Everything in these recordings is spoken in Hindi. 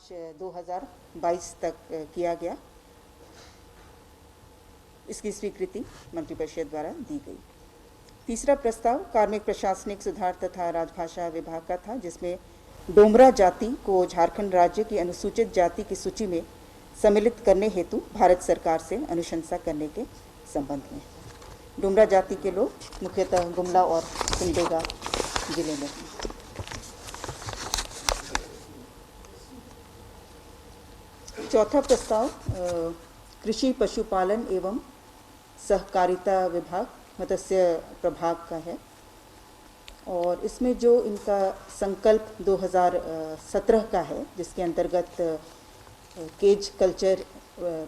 मार्च 2022 तक किया गया। इसकी स्वीकृति मंत्रिपरिषद द्वारा दी गई। तीसरा प्रस्ताव कार्मिक प्रशासनिक सुधार तथा राजभाषा विभाग का था, जिसमें डोमरा जाति को झारखंड राज्य की अनुसूचित जाति की सूची में सम्मिलित करने हेतु भारत सरकार से अनुशंसा करने के संबंध में। डोमरा जाति के लोग मुख्यतः गुमला और सिमडेगा जिले में हैं। चौथा प्रस्ताव कृषि पशुपालन एवं सहकारिता विभाग मत्स्य प्रभाग का है, और इसमें जो इनका संकल्प 2017 का है, जिसके अंतर्गत केज कल्चर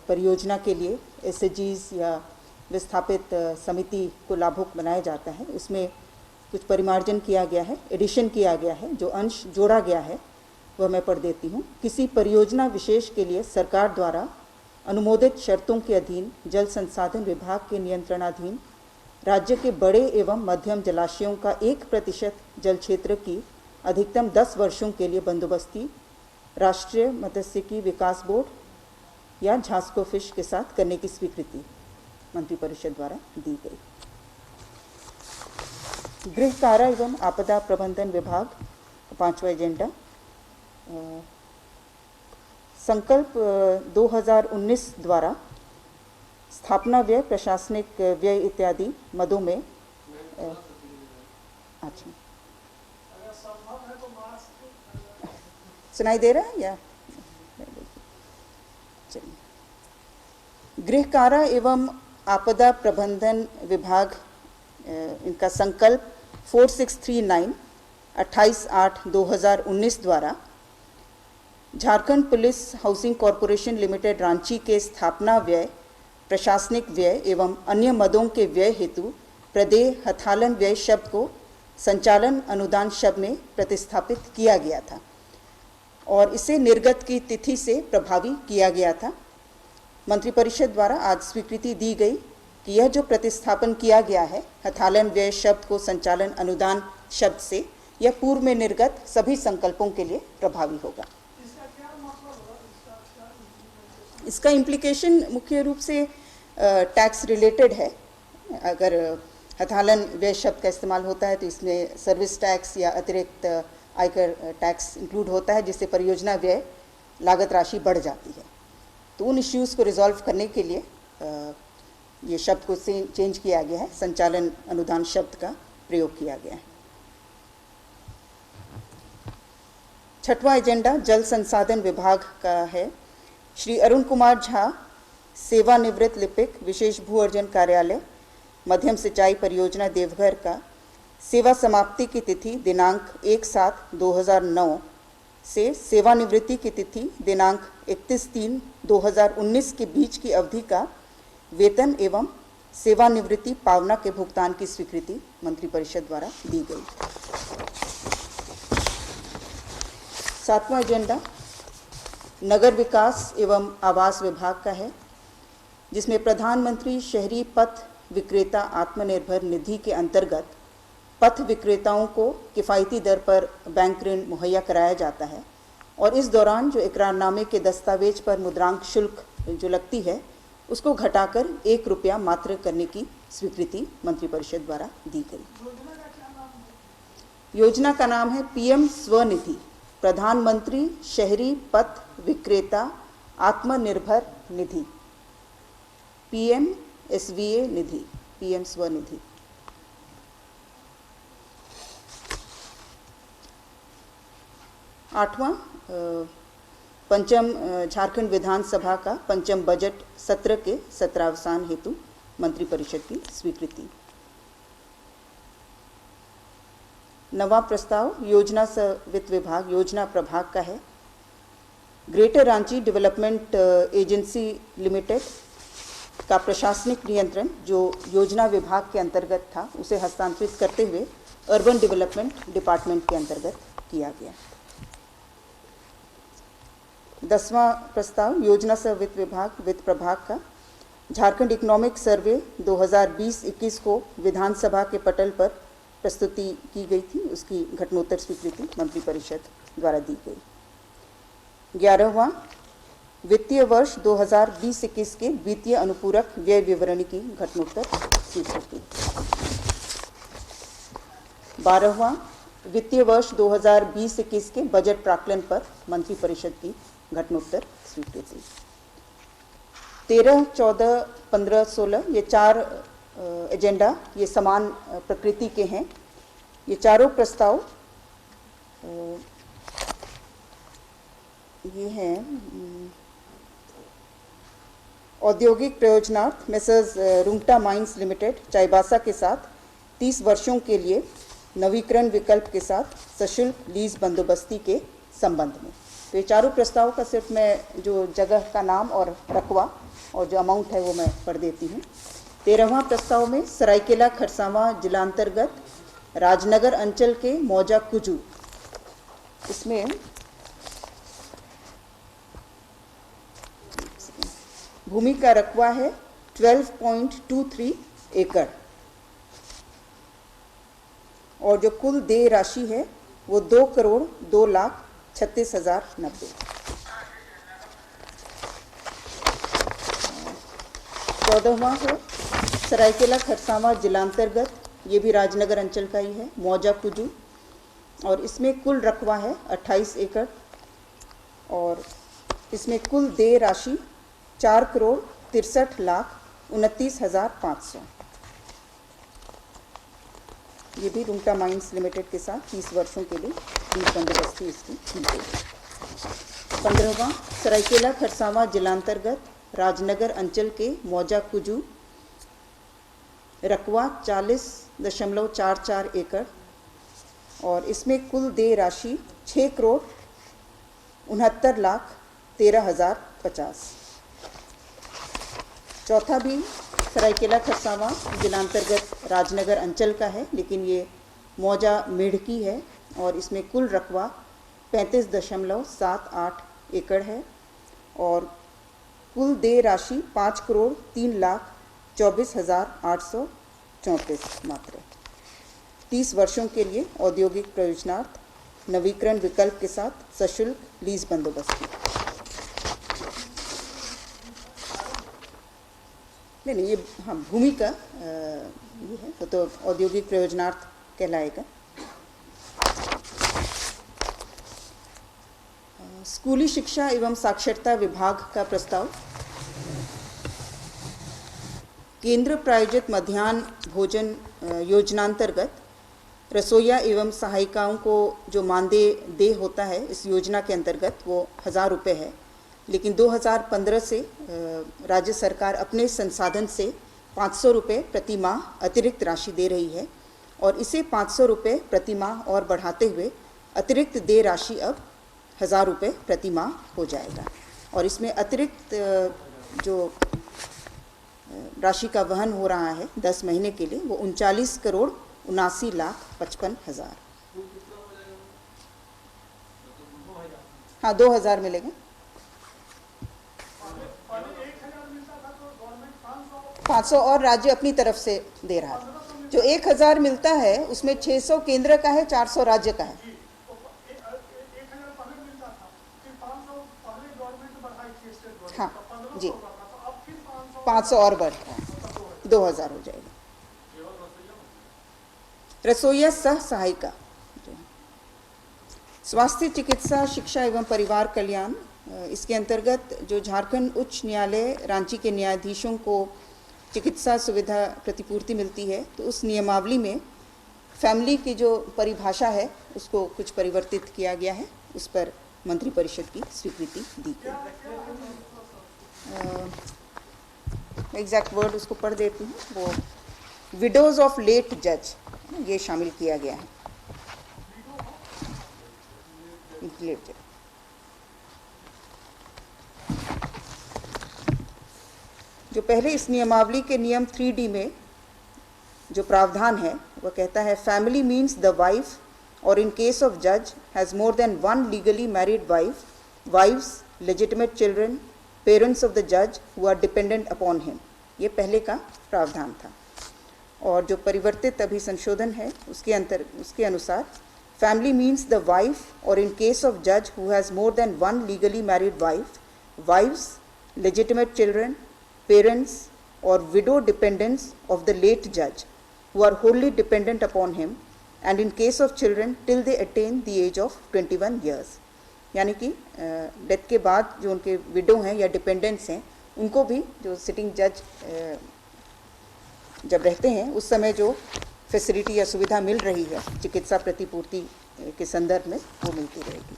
परियोजना के लिए एसएचजीज या विस्थापित समिति को लाभुक बनाया जाता है, उसमें कुछ परिमार्जन किया गया है, एडिशन किया गया है। जो अंश जोड़ा गया है वह मैं पढ़ देती हूँ। किसी परियोजना विशेष के लिए सरकार द्वारा अनुमोदित शर्तों के अधीन जल संसाधन विभाग के नियंत्रणाधीन राज्य के बड़े एवं मध्यम जलाशयों का 1% जल क्षेत्र की अधिकतम 10 वर्षों के लिए बंदोबस्ती राष्ट्रीय मत्स्यिकी विकास बोर्ड या झास्को फिश के साथ करने की स्वीकृति मंत्रिपरिषद द्वारा दी गई। गृह कारा एवं आपदा प्रबंधन विभाग, पांचवा एजेंडा, संकल्प 2019 द्वारा स्थापना व्यय, प्रशासनिक व्यय इत्यादि मदों में अच्छा सुनाई दे रहा है या चलिए। गृह कारा एवं आपदा प्रबंधन विभाग, इनका संकल्प 4639 28/8/2019 द्वारा Jharkhand police housing corporation limited Ranchi के स्थापना व्यय, प्रशासनिक व्यय एवं अन्य मदों के व्यय हेतु प्रदेय हथालन व्यय शब्द को संचालन अनुदान शब्द में प्रतिस्थापित किया गया था और इसे निर्गत की तिथि से प्रभावी किया गया था। मंत्रिपरिषद द्वारा आज स्वीकृति दी गई कि यह जो प्रतिस्थापन किया गया है हथालन व्यय शब्द को संचालन अनुदान शब्द से, यह पूर्व में निर्गत सभी संकल्पों के लिए प्रभावी होगा। इसका इम्प्लीकेशन मुख्य रूप से टैक्स रिलेटेड है। अगर हथालन व्यय शब्द का इस्तेमाल होता है तो इसमें सर्विस टैक्स या अतिरिक्त आयकर टैक्स इंक्लूड होता है, जिससे परियोजना व्यय लागत राशि बढ़ जाती है। तो उन इश्यूज़ को रिजॉल्व करने के लिए ये शब्द को चेंज किया गया है, संचालन अनुदान शब्द का प्रयोग किया गया है। छठवां एजेंडा जल संसाधन विभाग का है। श्री अरुण कुमार झा, सेवानिवृत्त लिपिक, विशेष भू अर्जन कार्यालय, मध्यम सिंचाई परियोजना देवघर का सेवा समाप्ति की तिथि दिनांक 1/7/2009 से सेवानिवृत्ति की तिथि दिनांक 31/3/2019 के बीच की अवधि का वेतन एवं सेवानिवृत्ति पावना के भुगतान की स्वीकृति मंत्रिपरिषद द्वारा दी गई। सातवां एजेंडा नगर विकास एवं आवास विभाग का है, जिसमें प्रधानमंत्री शहरी पथ विक्रेता आत्मनिर्भर निधि के अंतर्गत पथ विक्रेताओं को किफ़ायती दर पर बैंक ऋण मुहैया कराया जाता है और इस दौरान जो इकरारनामे के दस्तावेज पर मुद्रांक शुल्क जो लगती है उसको घटाकर 1 रुपया मात्र करने की स्वीकृति मंत्रिपरिषद द्वारा दी गई। योजना का नाम है पीएम स्वनिधि, प्रधानमंत्री शहरी पथ विक्रेता आत्मनिर्भर निधि, PMSVA निधि, पीएम स्वनिधि। आठवां पंचम झारखंड विधानसभा का पंचम बजट सत्र के सत्रावसान हेतु मंत्रिपरिषद की स्वीकृति। नवा प्रस्ताव योजना सह वित्त विभाग योजना प्रभाग का है। Greater Ranchi development agency limited का प्रशासनिक नियंत्रण जो योजना विभाग के अंतर्गत था उसे हस्तांतरित करते हुए अर्बन डेवलपमेंट डिपार्टमेंट के अंतर्गत किया गया। 10वां प्रस्ताव योजना सह वित्त विभाग वित्त प्रभाग का झारखंड इकोनॉमिक सर्वे 2020-21 को विधानसभा के पटल पर प्रस्तुति की गई थी, उसकी घटनोत्तर स्वीकृति मंत्रिपरिषद द्वारा दी गई। 11वां वित्तीय वर्ष 2020-21 के वित्तीय अनुपूरक व्यय विवरणी की घटनोत्तर स्वीकृति। 12वां वित्तीय वर्ष 2020-21 के बजट प्राक्कलन पर मंत्रिपरिषद की घटनोत्तर स्वीकृति। 13, 14, 15, 16 ये 4 एजेंडा ये समान प्रकृति के हैं। ये चारों प्रस्ताव ये हैं औद्योगिक प्रयोजनार्थ Messrs Rungta mines limited Chaibasa के साथ 30 वर्षों के लिए नवीकरण विकल्प के साथ सशुल्क लीज बंदोबस्ती के संबंध में। तो ये चारों प्रस्ताव का सिर्फ मैं जो जगह का नाम और रकबा और जो अमाउंट है वो मैं पढ़ देती हूँ। 13वां प्रस्ताव में सरायकेला खरसावां जिलांतर्गत राजनगर अंचल के मौजा कुजू, इसमें भूमि का रकबा है 12.23 एकड़ और जो कुल देय राशि है वो 2,02,36,090। 14वां है सरायकेला खरसावां जिलांतर्गत, ये भी राजनगर अंचल का ही है, मौजा कुजू और इसमें कुल रकबा है 28 एकड़ और इसमें कुल देय राशि 4,63,29,500। ये भी रुंगटा माइंस लिमिटेड के साथ 30 वर्षों के लिए लीज बंदोबस्ती इसकी की गई। 15वां सरायकेला खरसावां जिलांतर्गत राजनगर अंचल के मौजा कुजू, रकबा 40.44 एकड़ और इसमें कुल देय राशि 6,69,13,50। चौथा भी सरायकेला खरसावां जिलांतर्गत राजनगर अंचल का है, लेकिन ये मौजा मेढ़की है और इसमें कुल रकबा 35.78 एकड़ है और कुल देय राशि 5,03,24,834 मात्र। 30 वर्षों के लिए औद्योगिक प्रयोजनार्थ नवीकरण विकल्प के साथ सशुल्क लीज बंदोबस्ती। नहीं, ये हाँ भूमि का ये है तो औद्योगिक प्रयोजनार्थ कहलाएगा। स्कूली शिक्षा एवं साक्षरता विभाग का प्रस्ताव। केंद्र प्रायोजित मध्याह्न भोजन योजनांतर्गत रसोइया एवं सहायिकाओं को जो मानदेय देय होता है इस योजना के अंतर्गत वो 1,000 रुपये है, लेकिन 2015 से राज्य सरकार अपने संसाधन से 500 रुपये प्रति माह अतिरिक्त राशि दे रही है और इसे 500 रुपये प्रति माह और बढ़ाते हुए अतिरिक्त देय राशि अब 1,000 रुपये प्रति माह हो जाएगा और इसमें अतिरिक्त जो राशि का वहन हो रहा है 10 महीने के लिए वो 39,79,55,000। हाँ 2,000 मिलेगा। 500 और राज्य अपनी तरफ से दे रहा है। जो 1,000 मिलता है उसमें 600 केंद्र का है, 400 राज्य का है। हाँ जी, 500 और बढ़ रहा है, 2,000 हो जाएगा। रसोइया सह सहायिका, स्वास्थ्य चिकित्सा शिक्षा एवं परिवार कल्याण, इसके अंतर्गत जो झारखंड उच्च न्यायालय रांची के न्यायाधीशों को चिकित्सा सुविधा प्रतिपूर्ति मिलती है, तो उस नियमावली में फैमिली की जो परिभाषा है उसको कुछ परिवर्तित किया गया है, उस पर मंत्रिपरिषद की स्वीकृति दी गई। एग्जैक्ट वर्ड उसको पढ़ देती हूँ, वो विडोज ऑफ लेट जज ये शामिल किया गया है। लेट जज जो पहले इस नियमावली के नियम 3D में जो प्रावधान है वह कहता है फैमिली मीन्स द वाइफ और इन केस ऑफ जज has more than one legally married wife, wives, legitimate children, parents of the जज who are dependent upon him. ये पहले का प्रावधान था और जो परिवर्तित अभी संशोधन है उसके अनुसार Family means the wife, or in case of judge who has more than one legally married wife, wives, legitimate children, parents, or widow dependents of the late judge who are wholly dependent upon him, and in case of children till they attain the age of 21 years. यानी कि डेथ के बाद जो उनके विडो हैं या डिपेंडेंट्स हैं, उनको भी जो सिटिंग जज जब रहते हैं उस समय जो फैसिलिटी या सुविधा मिल रही है चिकित्सा प्रतिपूर्ति के संदर्भ में, वो मिलती रहेगी।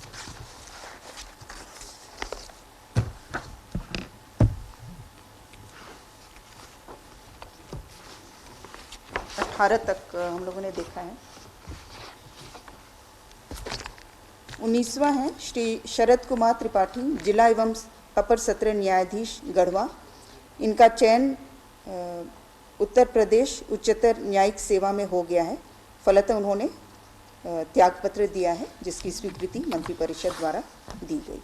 तक हम लोगों ने देखा है। 19वां है श्री शरद कुमार त्रिपाठी, जिला एवं अपर सत्र न्यायाधीश गढ़वा। इनका चयन उत्तर प्रदेश उच्चतर न्यायिक सेवा में हो गया है। फलतः उन्होंने त्यागपत्र दिया है, जिसकी स्वीकृति मंत्रिपरिषद द्वारा दी गई।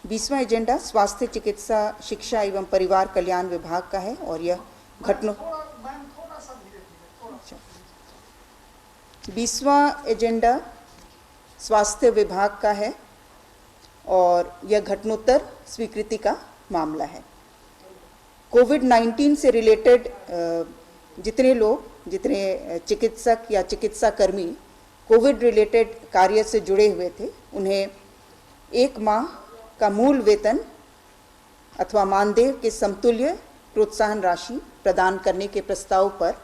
20वां एजेंडा स्वास्थ्य चिकित्सा शिक्षा एवं परिवार कल्याण विभाग का है और यह घटनों 20वां एजेंडा स्वास्थ्य विभाग का है और यह घटनोत्तर स्वीकृति का मामला है। कोविड-19 से रिलेटेड जितने चिकित्सक या चिकित्सा कर्मी कोविड रिलेटेड कार्य से जुड़े हुए थे, उन्हें 1 माह का मूल वेतन अथवा मानदेय के समतुल्य प्रोत्साहन राशि प्रदान करने के प्रस्ताव पर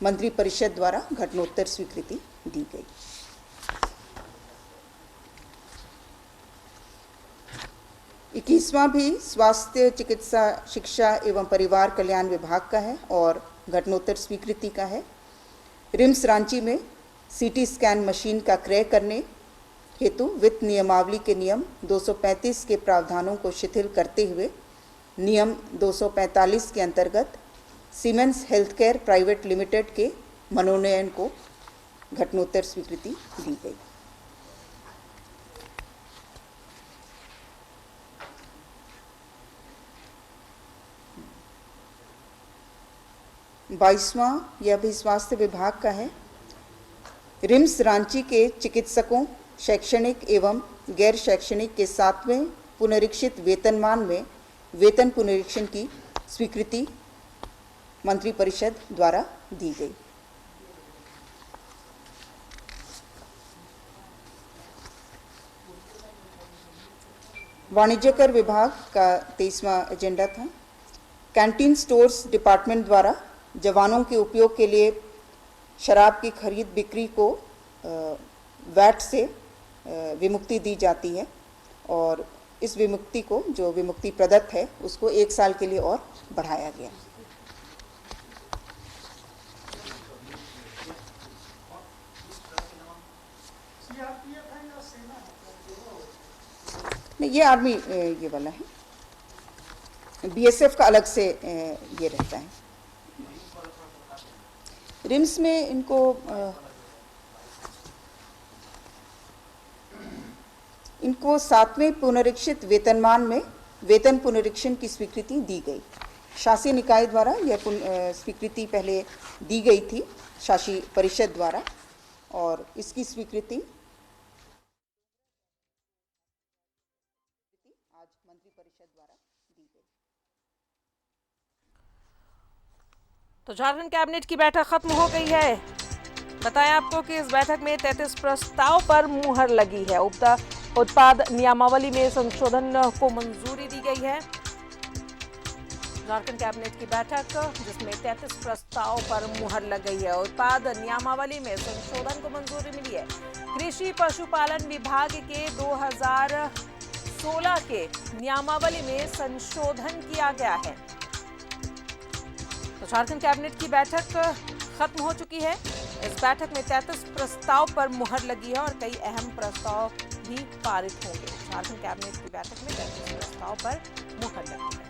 मंत्रिपरिषद द्वारा घटनोत्तर स्वीकृति दी गई। 21वां भी स्वास्थ्य चिकित्सा शिक्षा एवं परिवार कल्याण विभाग का है और घटनोत्तर स्वीकृति का है। रिम्स रांची में सीटी स्कैन मशीन का क्रय करने हेतु वित्त नियमावली के नियम 235 के प्रावधानों को शिथिल करते हुए नियम 245 के अंतर्गत सीमेंस हेल्थकेयर प्राइवेट लिमिटेड के मनोनयन को घटनोत्तर स्वीकृति दी गई। बाईसवां यह भी स्वास्थ्य विभाग का है। रिम्स रांची के चिकित्सकों शैक्षणिक एवं गैर शैक्षणिक के 7वें पुनरीक्षित वेतनमान में वेतन पुनरीक्षण की स्वीकृति मंत्रिपरिषद द्वारा दी गई। वाणिज्य कर विभाग का 23वां एजेंडा था। कैंटीन स्टोर्स डिपार्टमेंट द्वारा जवानों के उपयोग के लिए शराब की खरीद बिक्री को वैट से विमुक्ति दी जाती है और इस विमुक्ति को जो विमुक्ति प्रदत्त है उसको 1 साल के लिए और बढ़ाया गया। नहीं, ये आर्मी ये वाला है। बीएसएफ का अलग से ये रहता है। रिम्स में इनको 7वें पुनरीक्षित वेतनमान में वेतन पुनरीक्षण की स्वीकृति दी गई। शासी निकाय द्वारा यह स्वीकृति पहले दी गई थी शासी परिषद द्वारा और इसकी स्वीकृति आज मंत्रिपरिषद द्वारा दी गई। तो झारखंड कैबिनेट की बैठक खत्म हो गई है। बताएं आपको कि इस बैठक में 33 प्रस्ताव पर मुहर लगी है। उत्पाद नियमावली में संशोधन को मंजूरी दी गई है। झारखंड कैबिनेट की बैठक जिसमें 33 प्रस्ताव पर मुहर लग गई है। उत्पाद नियमावली में संशोधन को मंजूरी मिली है। कृषि पशुपालन विभाग के 2016 के नियमावली में संशोधन किया गया है। तो झारखंड कैबिनेट की बैठक खत्म हो चुकी है। इस बैठक में 33 प्रस्ताव पर मुहर लगी है और कई अहम प्रस्ताव भी पारित होंगे। झारखंड कैबिनेट की बैठक में 33 प्रस्ताव पर मुहर लगी है।